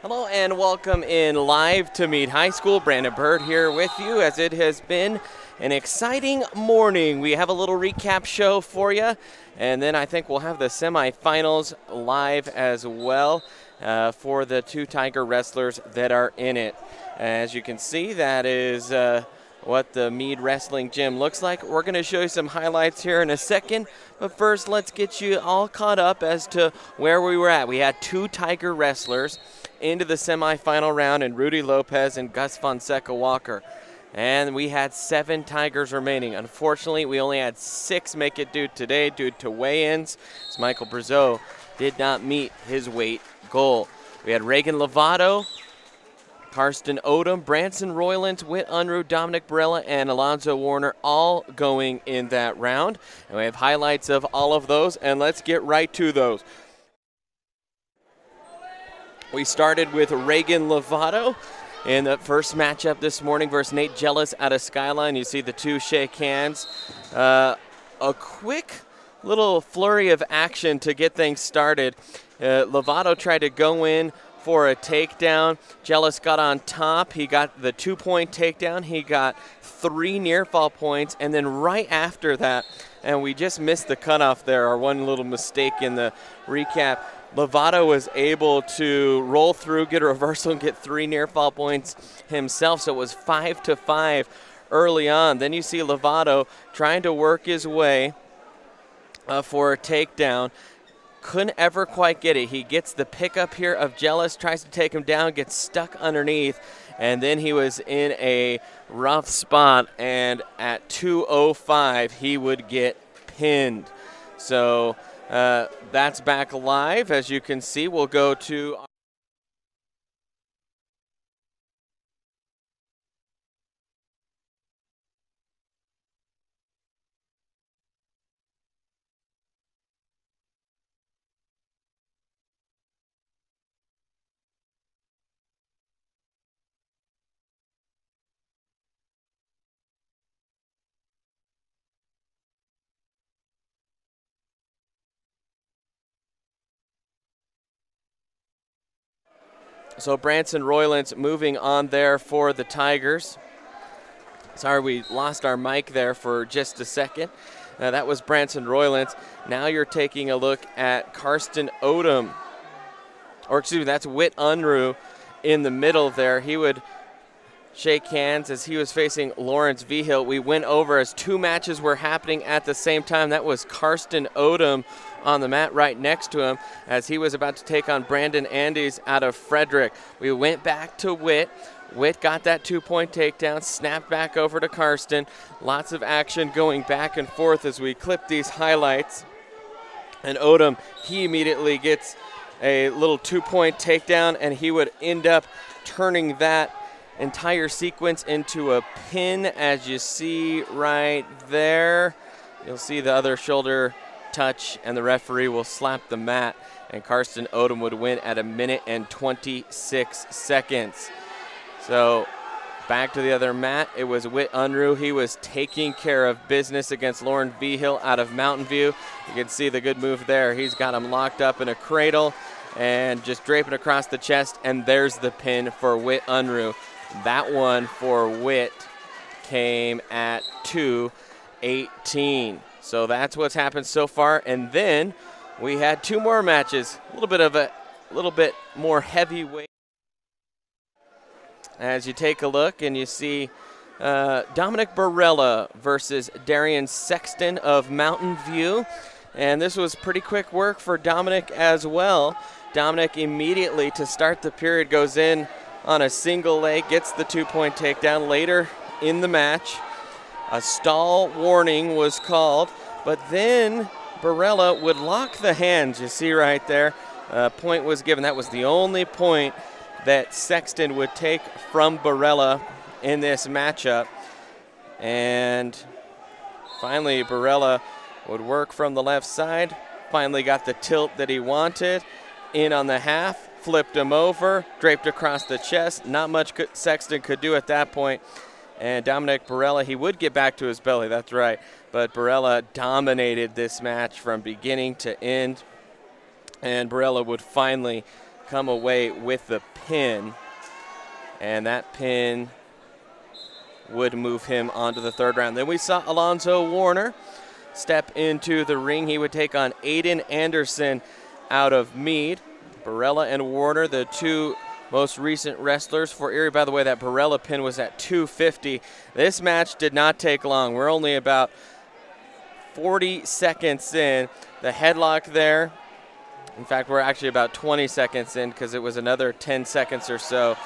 Hello and welcome in live to Meade High School. Brandon Bird here with you as it has been an exciting morning. We have a little recap show for you, and then I think we'll have the semifinals live as well for the two Tiger wrestlers that are in it. As you can see, that is what the Meade Wrestling Gym looks like. We're going to show you some highlights here in a second, but first let's get you all caught up as to where we were at. We had two Tiger wrestlers into the semifinal round in Rudy Lopez and Gus Fonseca Walker. And we had 7 Tigers remaining. Unfortunately, we only had 6 make it today due to weigh-ins, as Michael Brazeau did not meet his weight goal. We had Reagan Lovato, Karsten Odom, Branson Roylance, Whit Unruh, Dominic Barella, and Alonzo Warner all going in that round. And we have highlights of all of those, and let's get right to those. We started with Reagan Lovato in the first matchup this morning versus Nate Jealous out of Skyline. You see the two shake hands. A quick little flurry of action to get things started. Lovato tried to go in for a takedown. Jealous got on top. He got the 2-point takedown. He got 3 near fall points, and then right after that, and we just missed the cutoff there, our one little mistake in the recap, Lovato was able to roll through, get a reversal, and get 3 near fall points himself, so it was 5-5 early on. Then you see Lovato trying to work his way for a takedown. Couldn't ever quite get it. He gets the pickup here of Jealous, tries to take him down, gets stuck underneath, and then he was in a rough spot, and at 2:05 he would get pinned. So that's back live. As you can see, we'll go to So Branson Roylance moving on there for the Tigers. Sorry, we lost our mic there for just a second. That was Branson Roylance. Now you're taking a look at Karsten Odom. Or excuse me, that's Whit Unruh in the middle there. He would shake hands as he was facing Lawrence Vigil. We went over as 2 matches were happening at the same time. That was Karsten Odom on the mat right next to him as he was about to take on Brandon Andes out of Frederick. We went back to Whit. Whit got that 2-point takedown, snapped back over to Karsten. Lots of action going back and forth as we clip these highlights. And Odom, he immediately gets a little 2-point takedown, and he would end up turning that entire sequence into a pin, as you see right there. You'll see the other shoulder touch, and the referee will slap the mat, and Karsten Odom would win at 1 and 26 seconds. So back to the other mat, it was Whit Unruh. He was taking care of business against Lauren Vigil out of Mountain View. You can see the good move there. He's got him locked up in a cradle and just draping across the chest, and there's the pin for Whit Unruh. That one for Whit came at 2:18. So that's what's happened so far. And then we had 2 more matches, a little bit more heavyweight. As you take a look and you see Dominic Barella versus Darian Sexton of Mountain View. And this was pretty quick work for Dominic as well. Dominic immediately to start the period goes in on a single leg, gets the 2-point takedown. Later in the match, a stall warning was called, but then Barella would lock the hands. You see right there, a point was given. That was the only point that Sexton would take from Barella in this matchup. And finally, Barella would work from the left side, finally got the tilt that he wanted, in on the half, flipped him over, draped across the chest. Not much Sexton could do at that point. And Dominic Barella, he would get back to his belly, that's right. But Barella dominated this match from beginning to end. And Barella would finally come away with the pin. And that pin would move him on to the third round. Then we saw Alonzo Warner step into the ring. He would take on Aiden Anderson out of Meade. Barella and Warner, the two most recent wrestlers for Erie. By the way, that Barella pin was at 250. This match did not take long. We're only about 40 seconds in. The headlock there. In fact, we're actually about 20 seconds in because it was another 10 seconds or so.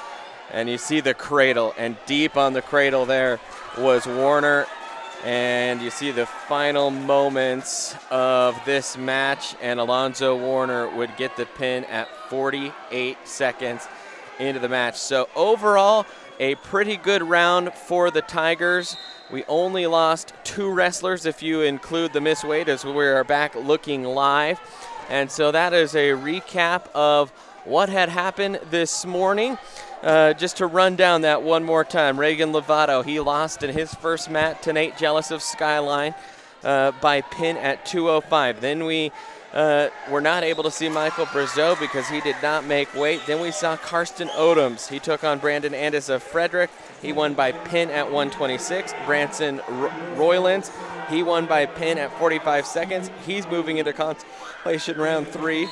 And you see the cradle, and deep on the cradle there was Warner. And you see the final moments of this match, and Alonzo Warner would get the pin at 48 seconds into the match. So overall, a pretty good round for the Tigers. We only lost 2 wrestlers if you include the Miss Wade, as we are back looking live. And so that is a recap of what had happened this morning. Just to run down that one more time, Reagan Lovato, he lost in his first match to Nate Jealous of Skyline by pin at 2:05. Then we were not able to see Michael Brazeau because he did not make weight. Then we saw Karsten Odoms. He took on Brandon Andis of Frederick. He won by pin at 1:26. Branson Roylance, he won by pin at 45 seconds. He's moving into Consolation round 3.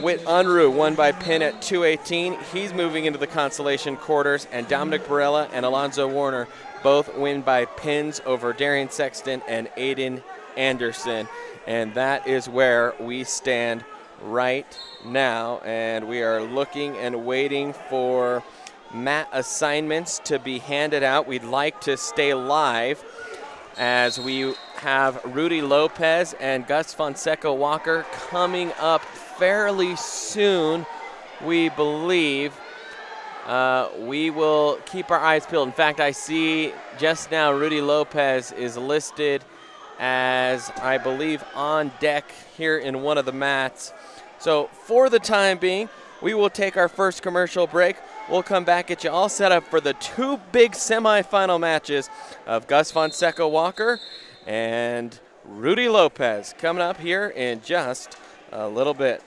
Whit Unruh won by pin at 2:18. He's moving into the Consolation quarters. And Dominic Barella and Alonzo Warner both win by pins over Darian Sexton and Aiden Anderson. And that is where we stand right now. And we are looking and waiting for mat assignments to be handed out. We'd like to stay live as we have Rudy Lopez and Gus Fonseca Walker coming up fairly soon, we believe. We will keep our eyes peeled. In fact, I see just now Rudy Lopez is listed as, I believe, on deck here in one of the mats. So for the time being, we will take our first commercial break. We'll come back, get you all set up for the 2 big semifinal matches of Gus Fonseca Walker and Rudy Lopez coming up here in just a little bit.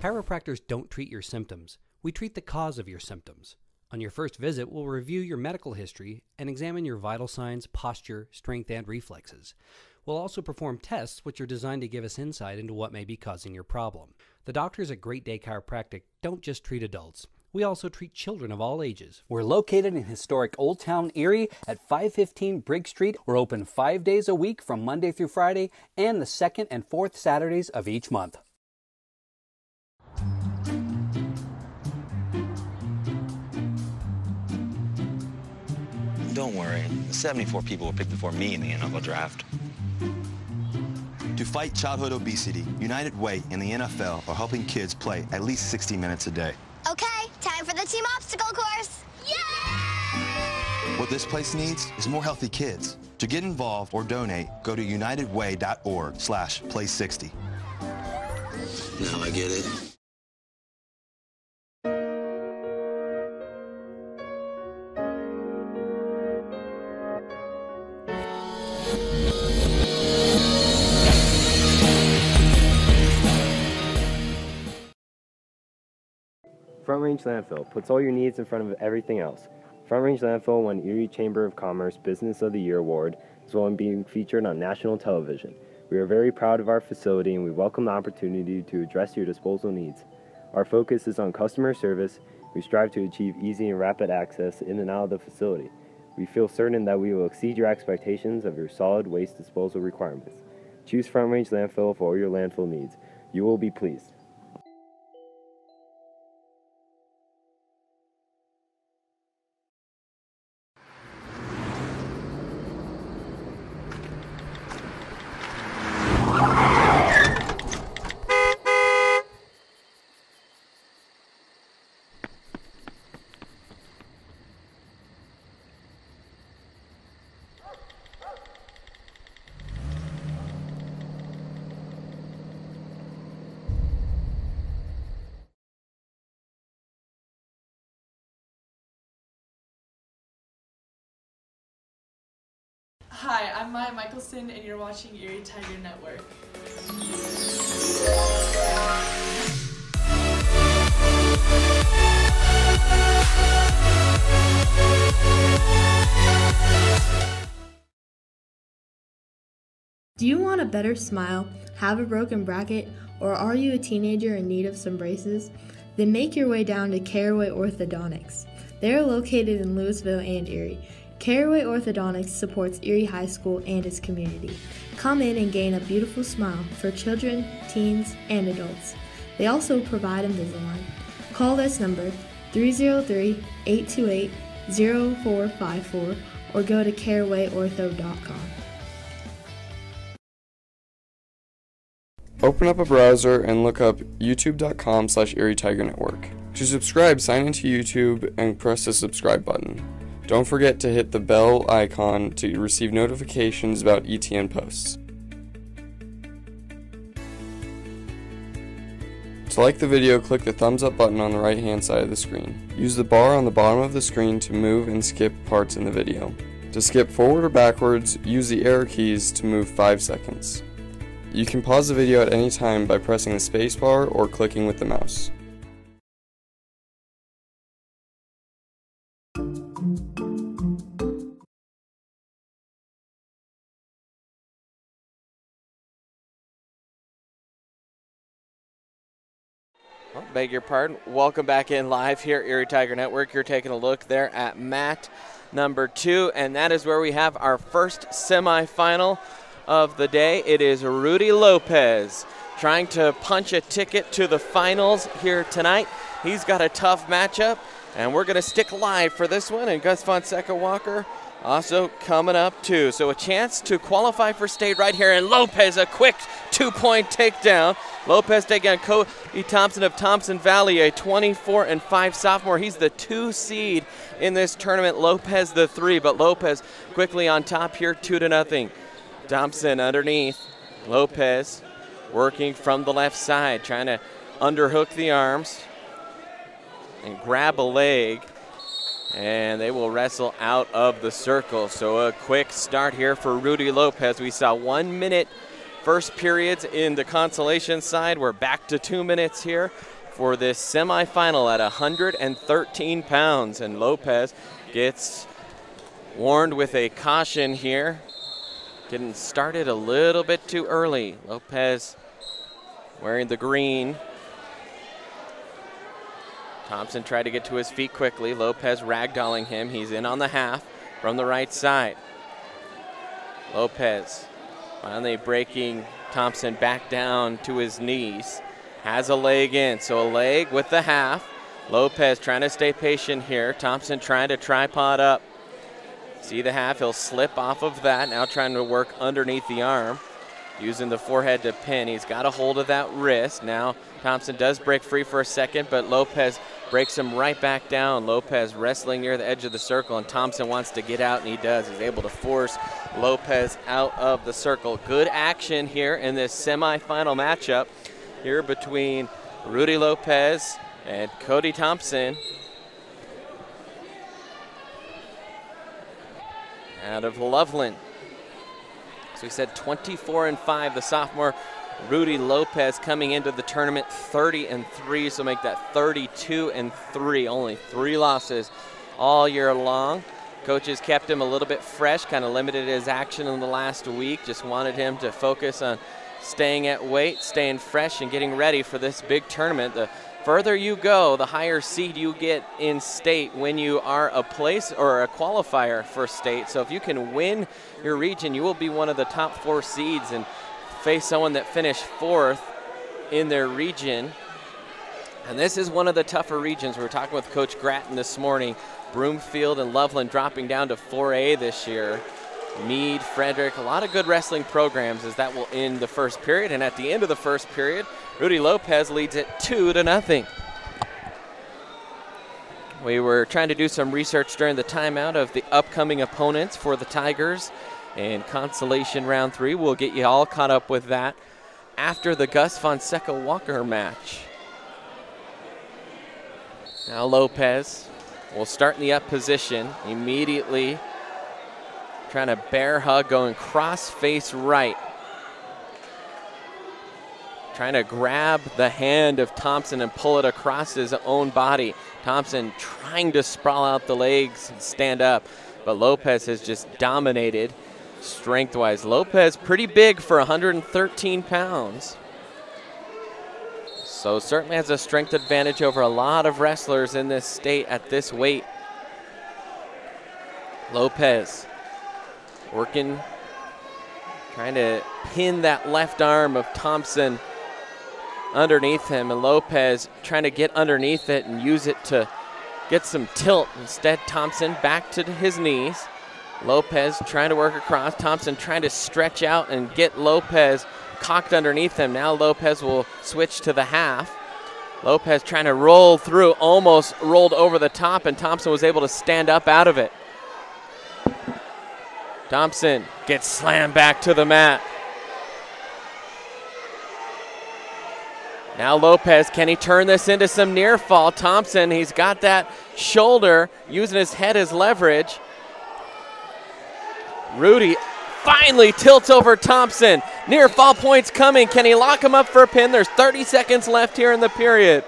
Chiropractors don't treat your symptoms. We treat the cause of your symptoms. On your first visit, we'll review your medical history and examine your vital signs, posture, strength, and reflexes. We'll also perform tests which are designed to give us insight into what may be causing your problem. The doctors at Great Day Chiropractic don't just treat adults. We also treat children of all ages. We're located in historic Old Town Erie at 515 Briggs Street. We're open 5 days a week from Monday through Friday and the 2nd and 4th Saturdays of each month. Don't worry, 74 people were picked before me in the NFL draft. To fight childhood obesity, United Way and the NFL are helping kids play at least 60 minutes a day. Okay, time for the team obstacle course. Yay! What this place needs is more healthy kids. To get involved or donate, go to unitedway.org/play60. Now I get it. Front Range Landfill puts all your needs in front of everything else. Front Range Landfill won Erie Chamber of Commerce Business of the Year Award, as well as being featured on national television. We are very proud of our facility and we welcome the opportunity to address your disposal needs. Our focus is on customer service. We strive to achieve easy and rapid access in and out of the facility. We feel certain that we will exceed your expectations of your solid waste disposal requirements. Choose Front Range Landfill for all your landfill needs. You will be pleased. Hi, I'm Maya Michelson, and you're watching Erie Tiger Network. Do you want a better smile, have a broken bracket, or are you a teenager in need of some braces? Then make your way down to Caraway Orthodontics. They are located in Louisville and Erie. Caraway Orthodontics supports Erie High School and its community. Come in and gain a beautiful smile for children, teens, and adults. They also provide Invisalign. Call this number 303-828-0454 or go to carawayortho.com. Open up a browser and look up youtube.com/Erie Tiger Network. To subscribe, sign into YouTube and press the subscribe button. Don't forget to hit the bell icon to receive notifications about ETN posts. To like the video, click the thumbs up button on the right hand side of the screen. Use the bar on the bottom of the screen to move and skip parts in the video. To skip forward or backwards, use the arrow keys to move 5 seconds. You can pause the video at any time by pressing the spacebar or clicking with the mouse. Oh, beg your pardon. Welcome back in live here at Erie Tiger Network. You're taking a look there at mat number 2, and that is where we have our first semifinal of the day. It is Rudy Lopez trying to punch a ticket to the finals here tonight. He's got a tough matchup, and we're going to stick live for this one. And Gus Fonseca Walker also coming up too. So a chance to qualify for state right here. And Lopez, a quick 2-point takedown. Lopez taking on Cody Thompson of Thompson Valley, a 24-5 sophomore. He's the 2 seed in this tournament. Lopez the 3, but Lopez quickly on top here, 2-0. Thompson underneath. Lopez working from the left side, trying to underhook the arms and grab a leg, and they will wrestle out of the circle. So a quick start here for Rudy Lopez. We saw 1 minute first periods in the Consolation side. We're back to 2 minutes here for this semifinal at 113 pounds, and Lopez gets warned with a caution here. Getting started a little bit too early. Lopez wearing the green. Thompson tried to get to his feet quickly. Lopez ragdolling him. He's in on the half from the right side. Lopez finally breaking Thompson back down to his knees. Has a leg in, so a leg with the half. Lopez trying to stay patient here. Thompson trying to tripod up. See the half, he'll slip off of that. Now trying to work underneath the arm, using the forehead to pin. He's got a hold of that wrist. Now Thompson does break free for a second, but Lopez breaks him right back down. Lopez wrestling near the edge of the circle, and Thompson wants to get out, and he does. He's able to force Lopez out of the circle. Good action here in this semifinal matchup here between Rudy Lopez and Cody Thompson. Out of Loveland. So we said 24-5, the sophomore Rudy Lopez coming into the tournament 30-3, so make that 32-3. Only 3 losses all year long. Coaches kept him a little bit fresh, kind of limited his action in the last week. Just wanted him to focus on staying at weight, staying fresh, and getting ready for this big tournament. The further you go, the higher seed you get in state when you are a place or a qualifier for state. So if you can win your region, you will be one of the top 4 seeds and face someone that finished 4th in their region. And this is one of the tougher regions. We were talking with Coach Gratton this morning. Broomfield and Loveland dropping down to 4A this year. Meade, Frederick, a lot of good wrestling programs as that will end the first period. And at the end of the first period, Rudy Lopez leads it 2-0. We were trying to do some research during the timeout of the upcoming opponents for the Tigers in Consolation Round 3. We'll get you all caught up with that after the Gus Fonseca Walker match. Now Lopez will start in the up position, immediately trying to bear hug, going cross face right. Trying to grab the hand of Thompson and pull it across his own body. Thompson trying to sprawl out the legs and stand up, but Lopez has just dominated strength-wise. Lopez pretty big for 113 pounds. So certainly has a strength advantage over a lot of wrestlers in this state at this weight. Lopez working, trying to pin that left arm of Thompson underneath him, and Lopez trying to get underneath it and use it to get some tilt. Instead, Thompson back to his knees. Lopez trying to work across. Thompson trying to stretch out and get Lopez cocked underneath him. Now Lopez will switch to the half. Lopez trying to roll through, almost rolled over the top, and Thompson was able to stand up out of it. Thompson gets slammed back to the mat. Now Lopez, can he turn this into some near fall? Thompson, he's got that shoulder, using his head as leverage. Rudy finally tilts over Thompson. Near fall points coming. Can he lock him up for a pin? There's 30 seconds left here in the period.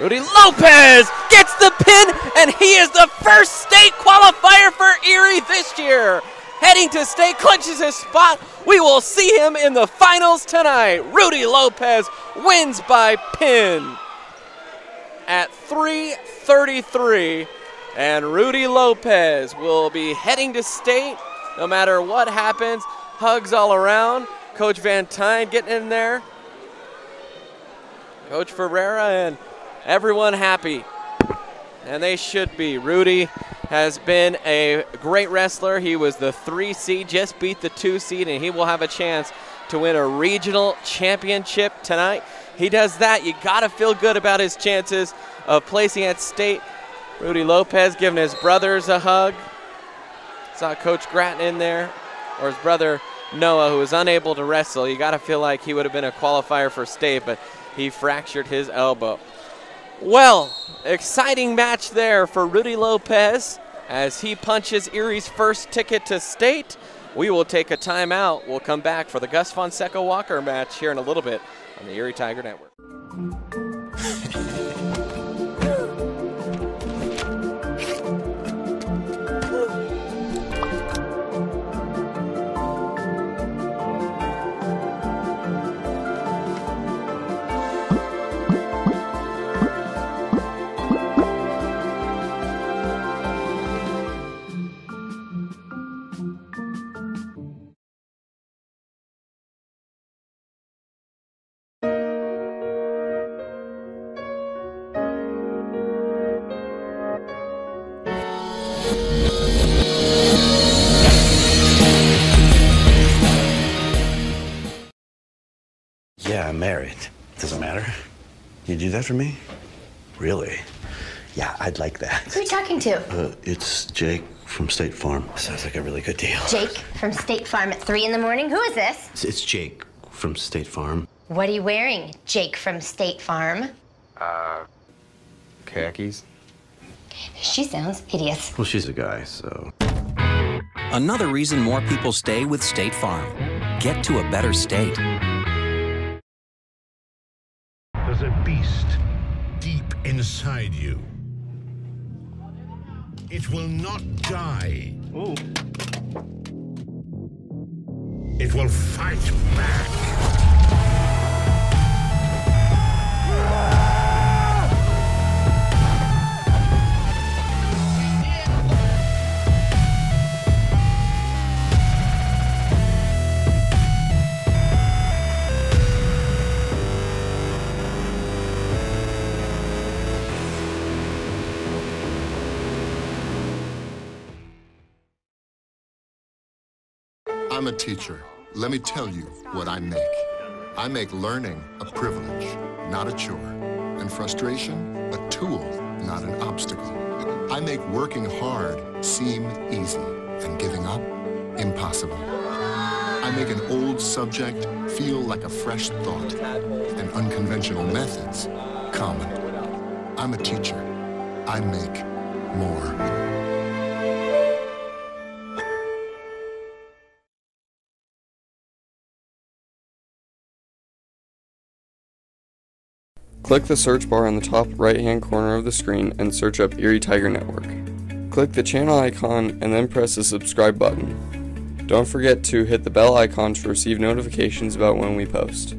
Rudy Lopez gets the pin, and he is the first state qualifier for Erie this year. Heading to state, clinches his spot. We will see him in the finals tonight. Rudy Lopez wins by pin at 3:33, and Rudy Lopez will be heading to state no matter what happens. Hugs all around. Coach Van Tine getting in there. Coach Ferreira and everyone happy, and they should be. Rudy has been a great wrestler. He was the 3 seed, just beat the 2 seed, and he will have a chance to win a regional championship tonight. He does that, you gotta feel good about his chances of placing at state. Rudy Lopez giving his brothers a hug. Saw Coach Gratton in there, or his brother Noah, who was unable to wrestle. You gotta feel like he would have been a qualifier for state, but he fractured his elbow. Well, exciting match there for Rudy Lopez as he punches Erie's first ticket to state. We will take a timeout. We'll come back for the Gus Fonseca Walker match here in a little bit on the Erie Tiger Network. Yeah, I'm married. Doesn't matter. You do that for me? Really? Yeah, I'd like that. Who are you talking to? It's Jake from State Farm. Sounds like a really good deal. Jake from State Farm at 3 in the morning? Who is this? It's Jake from State Farm. What are you wearing, Jake from State Farm? Khakis? She sounds hideous. Well, she's a guy, so. Another reason more people stay with State Farm. Get to a better state. There's a beast deep inside you. It will not die. Ooh. It will fight back. I'm a teacher. Let me tell you what I make. I make learning a privilege, not a chore, and frustration a tool, not an obstacle. I make working hard seem easy and giving up impossible. I make an old subject feel like a fresh thought and unconventional methods common. I'm a teacher. I make more. Click the search bar on the top right-hand corner of the screen and search up Erie Tiger Network. Click the channel icon and then press the subscribe button. Don't forget to hit the bell icon to receive notifications about when we post.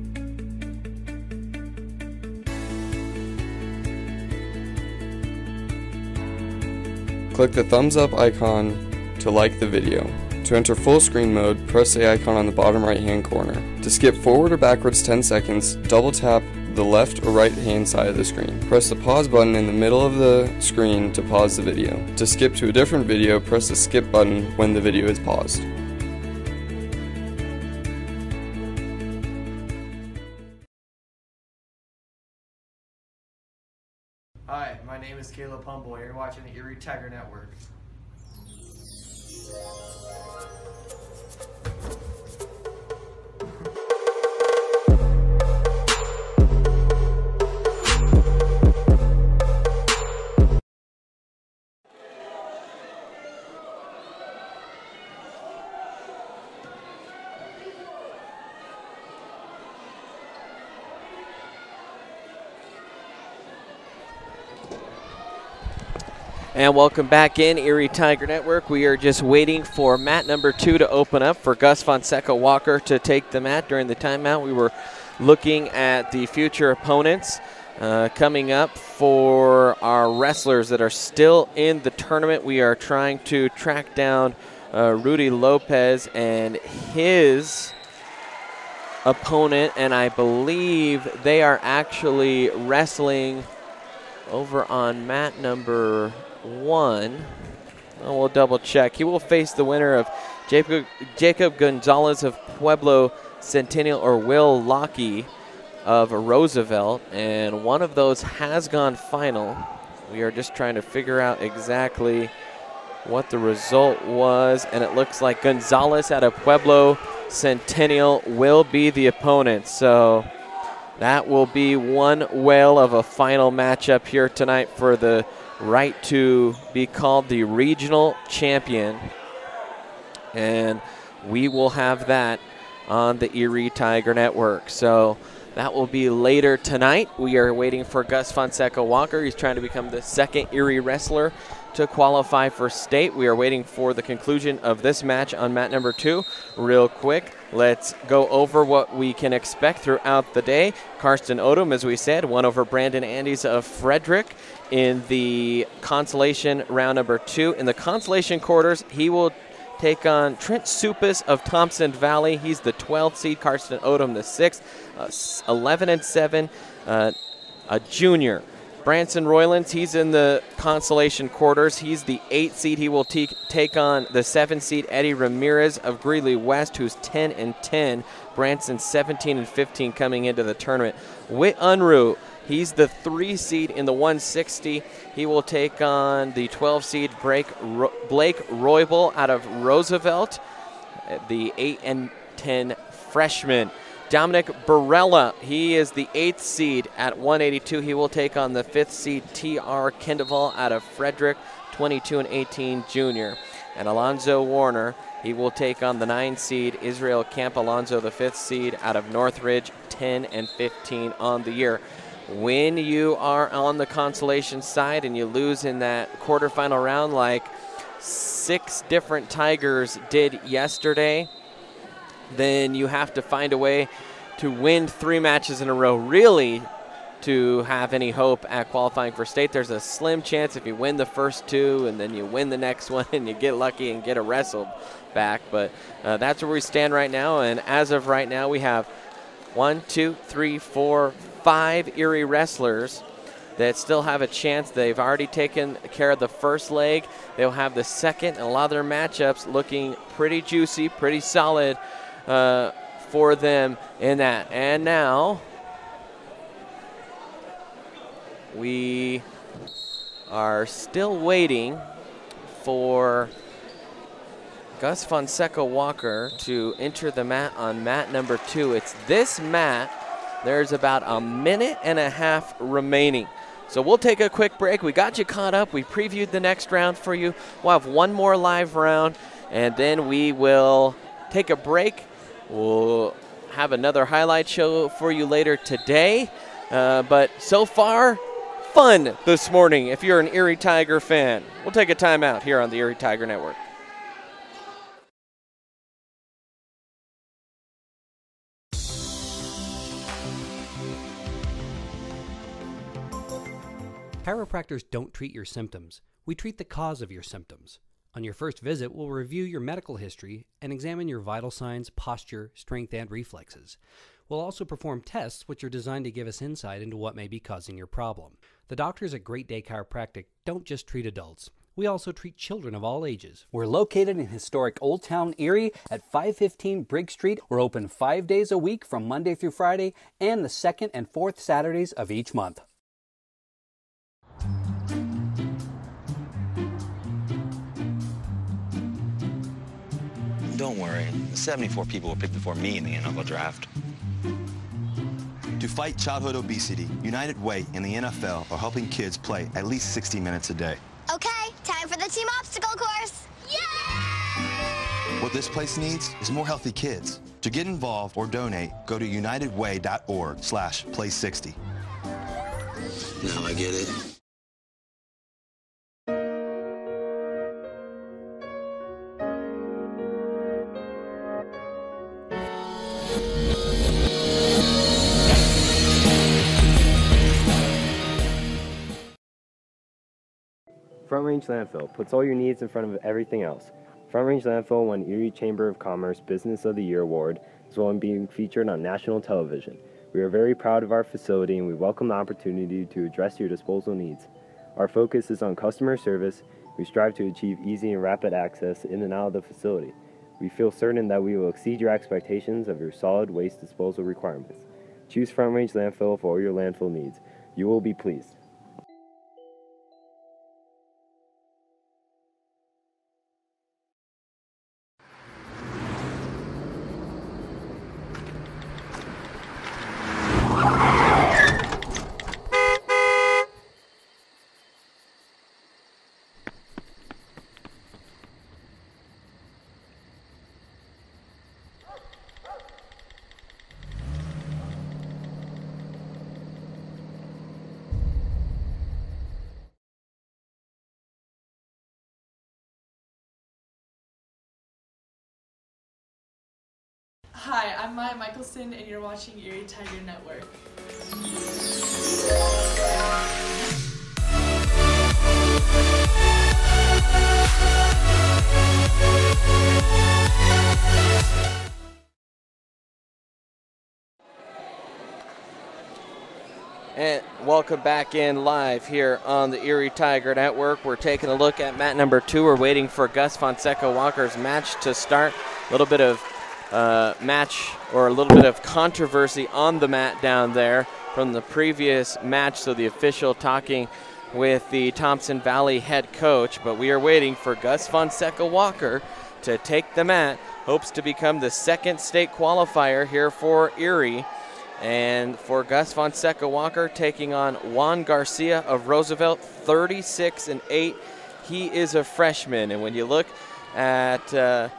Click the thumbs up icon to like the video. To enter full screen mode, press the icon on the bottom right hand corner. To skip forward or backwards 10 seconds, double tap the left or right hand side of the screen. Press the pause button in the middle of the screen to pause the video. To skip to a different video, press the skip button when the video is paused. Hi, my name is Caleb Humble. You're watching the Erie Tiger Network. And welcome back in Erie Tiger Network. We are just waiting for mat number 2 to open up for Gus Fonseca Walker to take the mat. During the timeout, we were looking at the future opponents coming up for our wrestlers that are still in the tournament. We are trying to track down Rudy Lopez and his opponent, and I believe they are actually wrestling over on mat number 1. We'll double check. He will face the winner of Jacob Gonzalez of Pueblo Centennial or Will Lockey of Roosevelt, and one of those has gone final. We are just trying to figure out exactly what the result was, and it looks like Gonzalez out of Pueblo Centennial will be the opponent. So that will be one whale of a final matchup here tonight for the right to be called the regional champion. And we will have that on the Erie Tiger Network. So that will be later tonight. We are waiting for Gus Fonseca Walker. He's trying to become the second Erie wrestler to qualify for state. We are waiting for the conclusion of this match on mat number 2. Real quick, let's go over what we can expect throughout the day. Karsten Odom, as we said, won over Brandon Andes of Frederick in the consolation round number 2. In the consolation quarters, he will take on Trent Supis of Thompson Valley. He's the 12th seed. Karsten Odom, the 6th. 11-7, a junior. Branson Roylance, he's in the consolation quarters. He's the 8th seed. He will take on the 7th seed Eddie Ramirez of Greeley West, who's 10-10. Branson 17-15 coming into the tournament. Whit Unruh, he's the 3 seed in the 160. He will take on the 12 seed Blake Roybal out of Roosevelt, the 8-10 freshman. Dominic Barella, he is the 8th seed at 182. He will take on the 5th seed T.R. Kendeval out of Frederick, 22-18 junior. And Alonzo Warner, he will take on the 9 seed Israel Camp Alonzo, the 5th seed out of Northridge, 10-15 on the year. When you are on the consolation side and you lose in that quarterfinal round like 6 different Tigers did yesterday, then you have to find a way to win 3 matches in a row, really, to have any hope at qualifying for state. There's a slim chance if you win the first 2 and then you win the next one and you get lucky and get a wrestle back. But that's where we stand right now. And as of right now, we have 1, 2, 3, 4, 5 Erie wrestlers that still have a chance. They've already taken care of the first leg. They'll have the second, and a lot of their matchups looking pretty juicy, pretty solid for them in that. And now we are still waiting for Gus Fonseca Walker to enter the mat on mat number 2. It's this mat. There's about a minute and a half remaining. So we'll take a quick break. We got you caught up. We previewed the next round for you. We'll have one more live round, and then we will take a break. We'll have another highlight show for you later today. But so far, fun this morning if you're an Erie Tiger fan. We'll take a timeout here on the Erie Tiger Network. Chiropractors don't treat your symptoms. We treat the cause of your symptoms. On your first visit, we'll review your medical history and examine your vital signs, posture, strength, and reflexes. We'll also perform tests which are designed to give us insight into what may be causing your problem. The doctors at Great Day Chiropractic don't just treat adults. We also treat children of all ages. We're located in historic Old Town Erie at 515 Briggs Street. We're open 5 days a week from Monday through Friday and the second and fourth Saturdays of each month. Don't worry, 74 people were picked before me in the NFL draft. To fight childhood obesity, United Way and the NFL are helping kids play at least 60 minutes a day. Okay, time for the team obstacle course. Yay! What this place needs is more healthy kids. To get involved or donate, go to unitedway.org/play60. Now I get it. Front Range Landfill puts all your needs in front of everything else. Front Range Landfill won Erie Chamber of Commerce Business of the Year Award, as well as being featured on national television. We are very proud of our facility and we welcome the opportunity to address your disposal needs. Our focus is on customer service. We strive to achieve easy and rapid access in and out of the facility. We feel certain that we will exceed your expectations of your solid waste disposal requirements. Choose Front Range Landfill for all your landfill needs. You will be pleased. Hi, I'm Maya Michelson, and you're watching Erie Tiger Network. And welcome back in live here on the Erie Tiger Network. We're taking a look at mat number 2. We're waiting for Gus Fonseca Walker's match to start. A little bit of match or a little bit of controversy on the mat down there from the previous match, so the official talking with the Thompson Valley head coach. But we are waiting for Gus Fonseca Walker to take the mat. Hopes to become the second state qualifier here for Erie. And for Gus Fonseca Walker taking on Juan Garcia of Roosevelt, 36-8. He is a freshman, and when you look at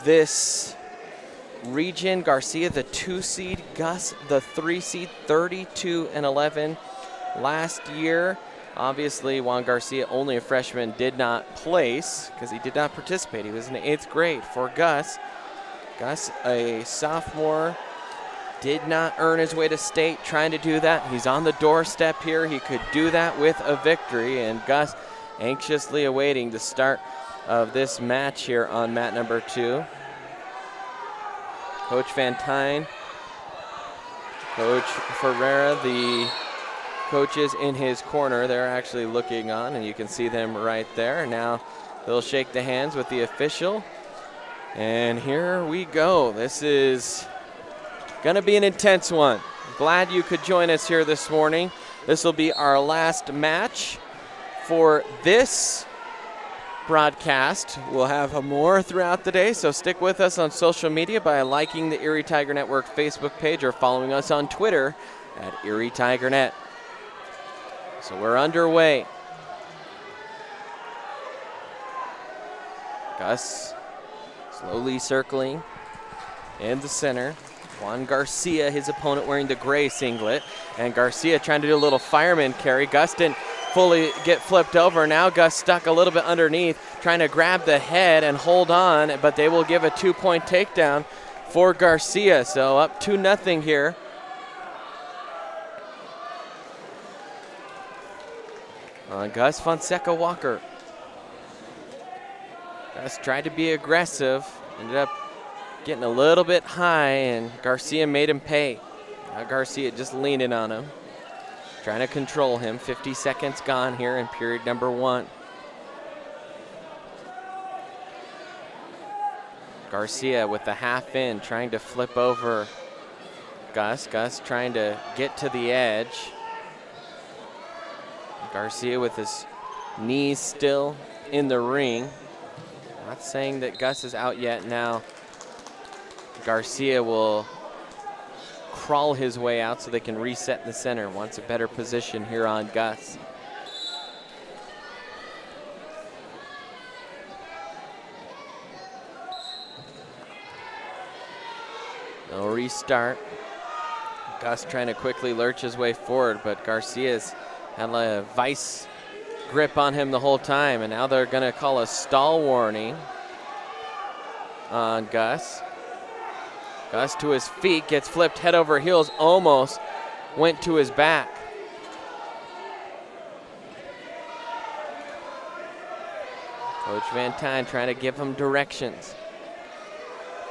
this region, Garcia the 2 seed, Gus the 3 seed, 32-11 last year. Obviously, Juan Garcia, only a freshman, did not place because he did not participate. He was in the 8th grade. For Gus, a sophomore, did not earn his way to state, trying to do that. He's on the doorstep here. He could do that with a victory, and Gus anxiously awaiting the start of this match here on mat number 2. Coach Van Tine, Coach Ferreira, the coaches in his corner, they're actually looking on, and you can see them right there. Now they'll shake the hands with the official, and here we go. This is gonna be an intense one. Glad you could join us here this morning. This will be our last match for this broadcast. We'll have more throughout the day, so stick with us on social media by liking the Erie Tiger Network Facebook page or following us on Twitter at Erie Tiger Net. So we're underway. Gus slowly circling in the center. Juan Garcia, his opponent, wearing the gray singlet. And Garcia trying to do a little fireman carry. Gus didn't fully get flipped over. Now Gus stuck a little bit underneath, trying to grab the head and hold on, but they will give a 2-point takedown for Garcia. So up 2-0 here. Gus Fonseca Walker. Gus tried to be aggressive, ended up getting a little bit high, and Garcia made him pay. Now Garcia just leaning on him, trying to control him. 50 seconds gone here in period number 1. Garcia with the half in, trying to flip over Gus. Gus trying to get to the edge. Garcia with his knees still in the ring. Not saying that Gus is out yet. Now Garcia will crawl his way out so they can reset in the center. Wants a better position here on Gus. No restart. Gus trying to quickly lurch his way forward, but Garcia's had a vice grip on him the whole time, and now they're gonna call a stall warning on Gus. Gus to his feet, gets flipped head over heels, almost went to his back. Coach Van Tine trying to give him directions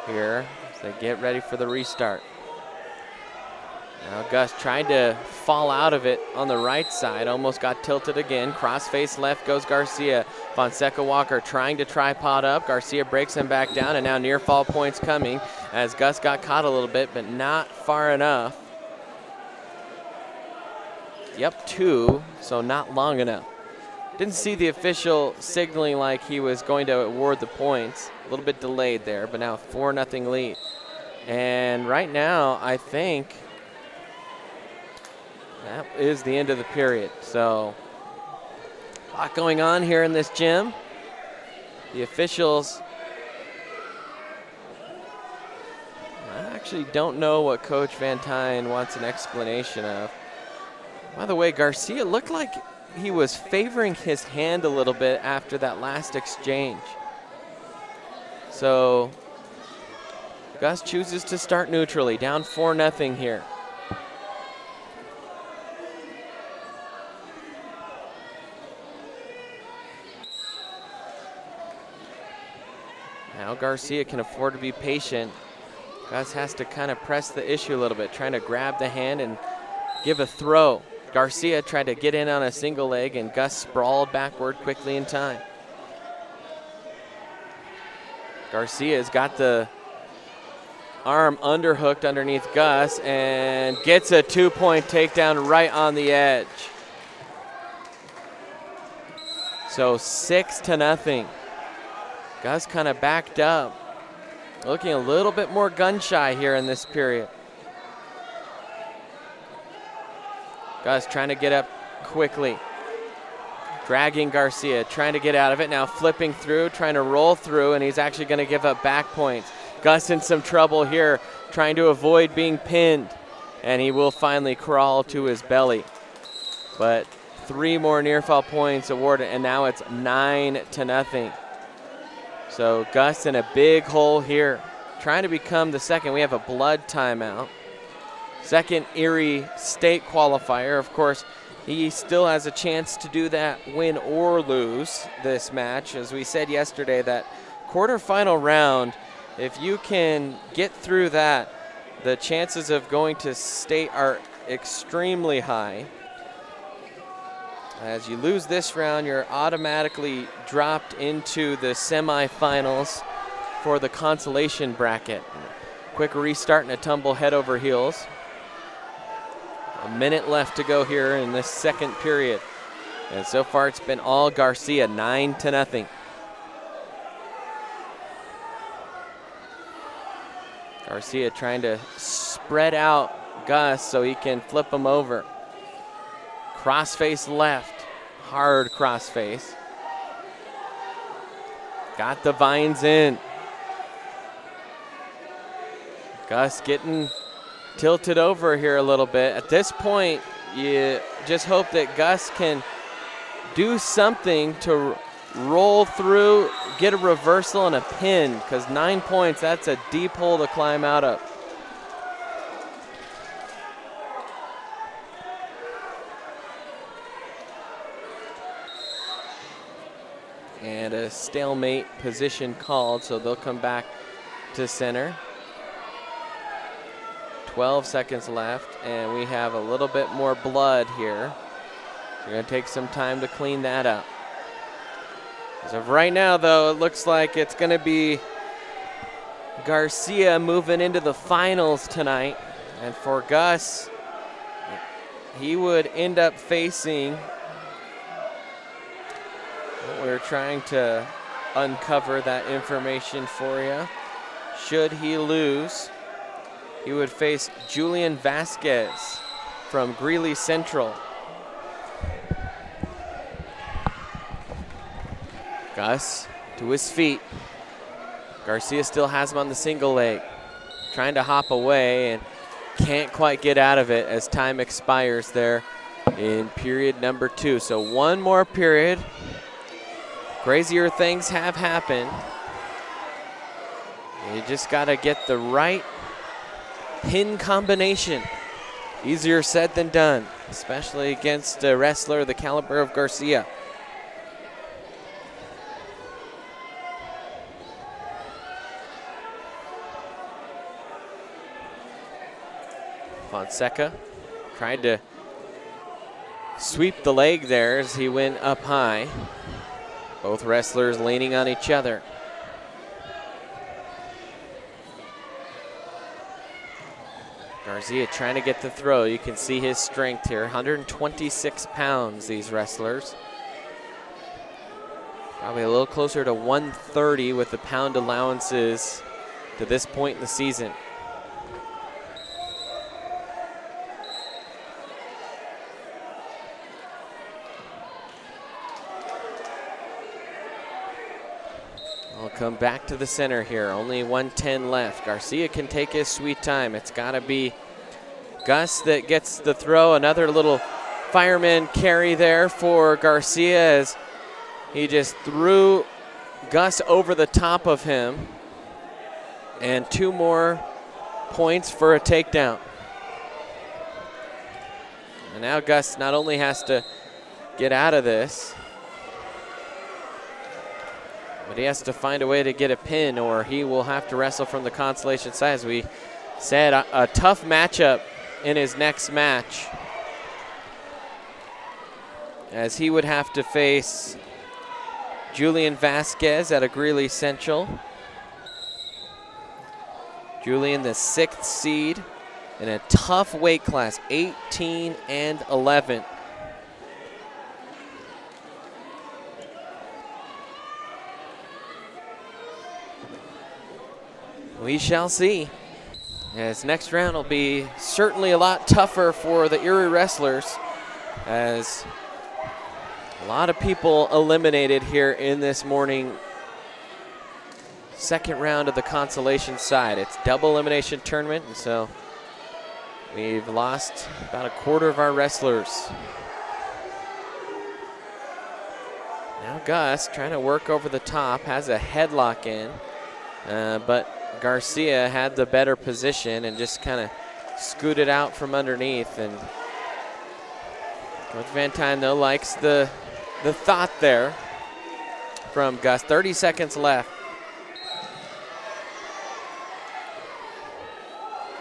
here as they get ready for the restart. Now Gus tried to fall out of it on the right side, almost got tilted again. Crossface left goes Garcia. Fonseca Walker trying to tripod up. Garcia breaks him back down, and now near fall points coming as Gus got caught a little bit, but not far enough. Yep, 2, so not long enough. Didn't see the official signaling like he was going to award the points. A little bit delayed there, but now 4-0 lead. And right now, I think that is the end of the period. So a lot going on here in this gym. The officials, I actually don't know what Coach Van Tine wants an explanation of. By the way, Garcia looked like he was favoring his hand a little bit after that last exchange. So Gus chooses to start neutrally, down 4-0 here. Now Garcia can afford to be patient. Gus has to kind of press the issue a little bit, trying to grab the hand and give a throw. Garcia tried to get in on a single leg, and Gus sprawled backward quickly in time. Garcia's got the arm underhooked underneath Gus and gets a 2-point takedown right on the edge. So 6-0. Gus kind of backed up, looking a little bit more gun shy here in this period. Gus trying to get up quickly, dragging Garcia, trying to get out of it. Now flipping through, trying to roll through, and he's actually going to give up back points. Gus in some trouble here, trying to avoid being pinned, and he will finally crawl to his belly. But 3 more near fall points awarded, and now it's 9-0. So Gus in a big hole here, trying to become the second. We have a blood timeout. Second Erie State qualifier. Of course, he still has a chance to do that, win or lose this match. As we said yesterday, that quarterfinal round, if you can get through that, the chances of going to state are extremely high. As you lose this round, you're automatically dropped into the semifinals for the consolation bracket. Quick restart and a tumble head over heels. A minute left to go here in this second period. And so far it's been all Garcia, 9-0. Garcia trying to spread out Gus so he can flip him over. Crossface left, hard crossface. Got the vines in. Gus getting tilted over here a little bit. At this point, you just hope that Gus can do something to roll through, get a reversal and a pin, because 9 points, that's a deep hole to climb out of. And a stalemate position called, so they'll come back to center. 12 seconds left, and we have a little bit more blood here. We're going to take some time to clean that up. As of right now, though, it looks like it's going to be Garcia moving into the finals tonight. And for Gus, he would end up facing, we're trying to uncover that information for you. Should he lose, he would face Julian Vasquez from Greeley Central. Gus to his feet. Garcia still has him on the single leg, trying to hop away and can't quite get out of it as time expires there in period number 2. So one more period. Crazier things have happened. You just got to get the right pin combination. Easier said than done, especially against a wrestler the caliber of Garcia. Fonseca tried to sweep the leg there as he went up high. Both wrestlers leaning on each other. Garcia trying to get the throw. You can see his strength here. 126 pounds, these wrestlers. Probably a little closer to 130 with the pound allowances to this point in the season. I'll come back to the center here. Only 110 left. Garcia can take his sweet time. It's got to be Gus that gets the throw. Another little fireman carry there for Garcia as he just threw Gus over the top of him. And 2 more points for a takedown. And now Gus not only has to get out of this, but he has to find a way to get a pin, or he will have to wrestle from the Consolation side. As we said, a tough matchup in his next match, as he would have to face Julian Vasquez at a Greeley Central. Julian, the 6th seed in a tough weight class, 18 and 11. We shall see, as next round will be certainly a lot tougher for the Erie wrestlers, as a lot of people eliminated here in this morning second round of the Consolation side. It's double elimination tournament, and so we've lost about a quarter of our wrestlers. Now Gus trying to work over the top, has a headlock in, but Garcia had the better position and just kind of scooted out from underneath. And Coach Van Tine, though, likes the thought there from Gus. 30 seconds left.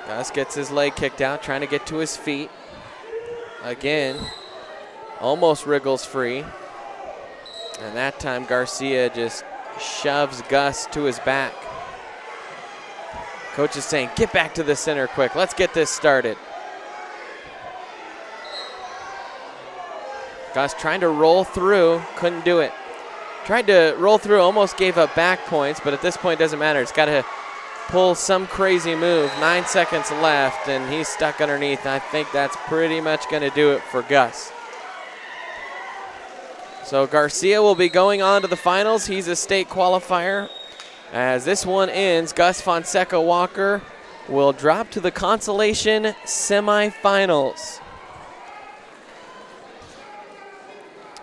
Gus gets his leg kicked out, trying to get to his feet. Again, almost wriggles free. And that time Garcia just shoves Gus to his back. Coach is saying, get back to the center quick. Let's get this started. Gus trying to roll through, couldn't do it. Tried to roll through, almost gave up back points, but at this point it doesn't matter. It's got to pull some crazy move. 9 seconds left, and he's stuck underneath. I think that's pretty much going to do it for Gus. So Garcia will be going on to the finals. He's a state qualifier. As this one ends, Gus Fonseca Walker will drop to the Consolation semifinals.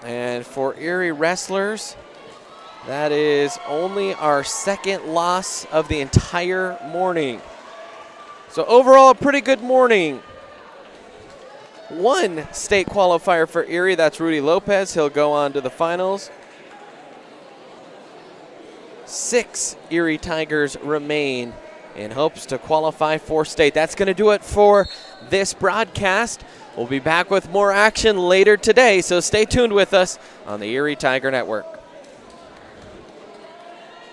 And for Erie Wrestlers, that is only our second loss of the entire morning. So overall, a pretty good morning. One state qualifier for Erie, that's Rudy Lopez. He'll go on to the finals. 6 Erie Tigers remain in hopes to qualify for state. That's going to do it for this broadcast. We'll be back with more action later today, so stay tuned with us on the Erie Tiger Network.